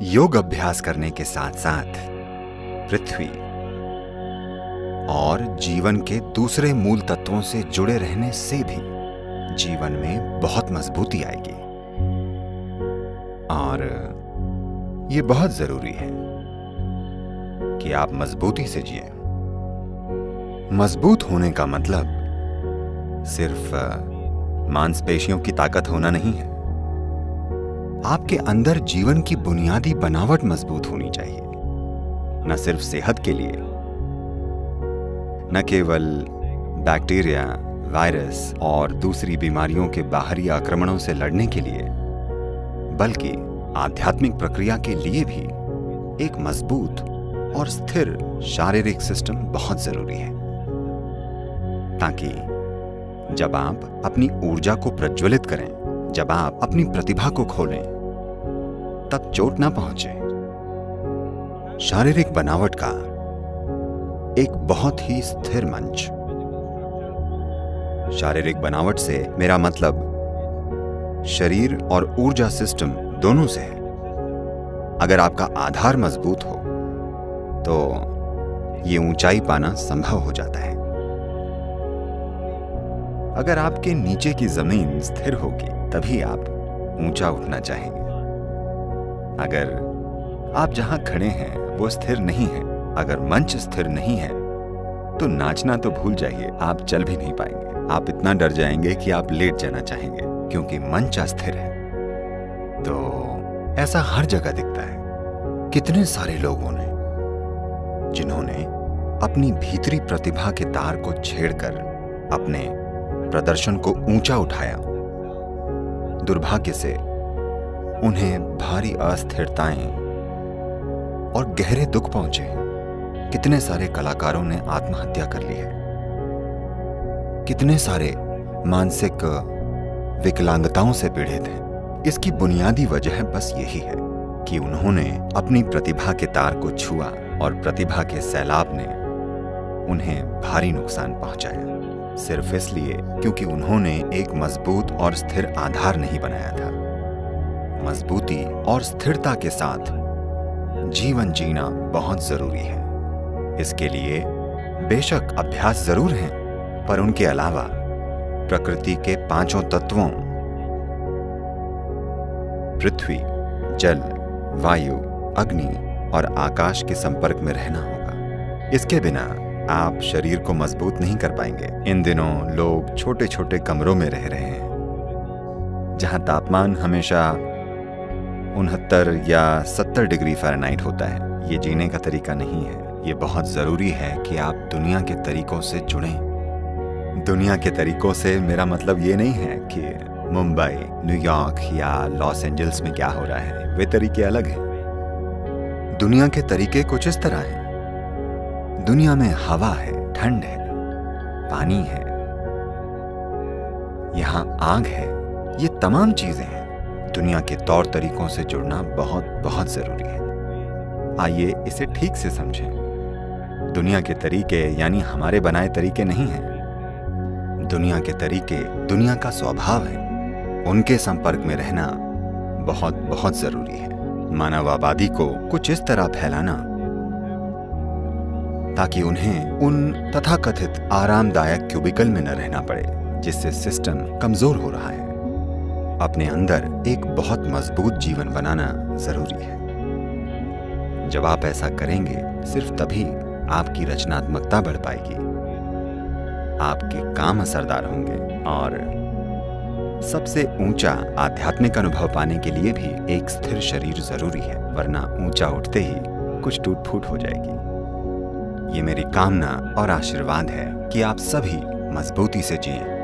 योग अभ्यास करने के साथ साथ पृथ्वी और जीवन के दूसरे मूल तत्वों से जुड़े रहने से भी जीवन में बहुत मजबूती आएगी। और ये बहुत जरूरी है कि आप मजबूती से जिए। मजबूत होने का मतलब सिर्फ मांसपेशियों की ताकत होना नहीं है। आपके अंदर जीवन की बुनियादी बनावट मजबूत होनी चाहिए, न सिर्फ सेहत के लिए, न केवल बैक्टीरिया, वायरस और दूसरी बीमारियों के बाहरी आक्रमणों से लड़ने के लिए, बल्कि आध्यात्मिक प्रक्रिया के लिए भी एक मजबूत और स्थिर शारीरिक सिस्टम बहुत जरूरी है, ताकि जब आप अपनी ऊर्जा को प्रज्वलित करें, जब आप अपनी प्रतिभा को खोलें, तब चोट ना पहुंचे। शारीरिक बनावट का एक बहुत ही स्थिर मंच। शारीरिक बनावट से मेरा मतलब शरीर और ऊर्जा सिस्टम दोनों से है। अगर आपका आधार मजबूत हो तो ये ऊंचाई पाना संभव हो जाता है। अगर आपके नीचे की जमीन स्थिर होगी तभी आप ऊंचा उठना चाहेंगे। अगर आप जहां खड़े हैं वो स्थिर नहीं है, अगर मंच स्थिर नहीं है तो नाचना तो भूल जाइए, आप चल भी नहीं पाएंगे। आप इतना डर जाएंगे कि आप लेट जाना चाहेंगे, क्योंकि मंच अस्थिर है। तो ऐसा हर जगह दिखता है। कितने सारे लोगों ने जिन्होंने अपनी भीतरी प्रतिभा के तार को छेड़कर अपने प्रदर्शन को ऊंचा उठाया, दुर्भाग्य से उन्हें भारी अस्थिरताएं और गहरे दुख पहुंचे। कितने सारे कलाकारों ने आत्महत्या कर ली है। कितने सारे मानसिक विकलांगताओं से पीड़ित हैं। इसकी बुनियादी वजह बस यही है कि उन्होंने अपनी प्रतिभा के तार को छुआ और प्रतिभा के सैलाब ने उन्हें भारी नुकसान पहुंचाया, सिर्फ इसलिए क्योंकि उन्होंने एक मजबूत और स्थिर आधार नहीं बनाया था। मजबूती और स्थिरता के साथ जीवन जीना बहुत जरूरी है। इसके लिए बेशक अभ्यास जरूर हैं, पर उनके अलावा प्रकृति के पांचों तत्वों पृथ्वी, जल, वायु, अग्नि और आकाश के संपर्क में रहना होगा। इसके बिना आप शरीर को मजबूत नहीं कर पाएंगे। इन दिनों लोग छोटे छोटे कमरों में रह रहे हैं, जहां तापमान हमेशा 69 या 70 डिग्री फ़ारेनहाइट होता है। ये जीने का तरीका नहीं है। ये बहुत जरूरी है कि आप दुनिया के तरीकों से जुड़ें। दुनिया के तरीकों से मेरा मतलब ये नहीं है कि मुंबई, न्यूयॉर्क या लॉस एंजल्स में क्या हो रहा है, वे तरीके अलग हैं। दुनिया के तरीके कुछ इस तरह हैं। दुनिया में हवा है, ठंड है, पानी है, यहां आग है। ये तमाम चीजें हैं। दुनिया के तौर तरीकों से जुड़ना बहुत बहुत जरूरी है। आइए इसे ठीक से समझें। दुनिया के तरीके यानी हमारे बनाए तरीके नहीं हैं। दुनिया के तरीके दुनिया का स्वभाव है। उनके संपर्क में रहना बहुत बहुत जरूरी है। मानव आबादी को कुछ इस तरह फैलाना ताकि उन्हें उन तथाकथित आरामदायक क्यूबिकल में न रहना पड़े, जिससे सिस्टम कमजोर हो रहा है। अपने अंदर एक बहुत मजबूत जीवन बनाना जरूरी है। जब आप ऐसा करेंगे, सिर्फ तभी आपकी रचनात्मकता बढ़ पाएगी, आपके काम असरदार होंगे और सबसे ऊंचा आध्यात्मिक अनुभव पाने के लिए भी एक स्थिर शरीर जरूरी है, वरना ऊंचा उठते ही कुछ टूट फूट हो जाएगी। ये मेरी कामना और आशीर्वाद है कि आप सभी मजबूती से जिएं।